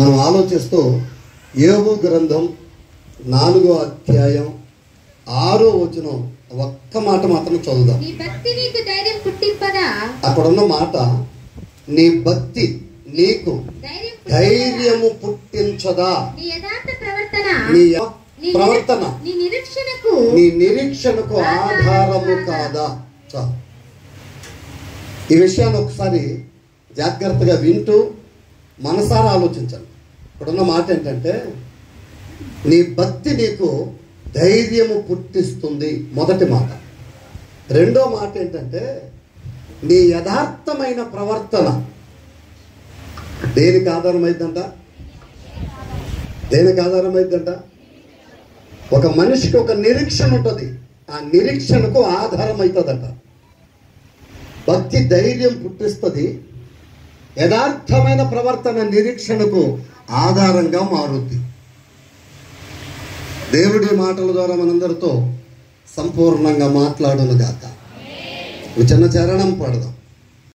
మనం ఆలోచిస్తూ యోబు గ్రంథం 4వ అధ్యాయం 6వ వచనం ఒక్క మాట మాత్రం చదువుదాం. నీ భక్తి నీకు ధైర్యం పుట్టింపదా? అక్కడున్న మాట, నీ భక్తి నీకు ధైర్యము పుట్టించదా? నీ యథార్థ ప్రవర్తన నీ నిరీక్షణకు ఆధారము కాదా? ఈ విషయాన్ని ఒకసారి జాగ్రత్తగా వింటూ మనసారా ఆలోచించండి. ఇప్పుడున్న మాట ఏంటంటే, నీ భక్తి నీకు ధైర్యము పుట్టిస్తుంది, మొదటి మాట. రెండో మాట ఏంటంటే, నీ యథార్థమైన ప్రవర్తన దేనికి ఆధారమైందంట? దేనికి ఆధారమైందంట? ఒక మనిషికి ఒక నిరీక్షణ ఉంటుంది, ఆ నిరీక్షణకు ఆధారమవుతుందట. భక్తి ధైర్యం పుట్టిస్తుంది, యథార్థమైన ప్రవర్తన నిరీక్షణకు ఆధారంగా మారుద్ది. దేవుడి మాటల ద్వారా మనందరితో సంపూర్ణంగా మాట్లాడును గాక. చిన్న చరణం పాడదాం.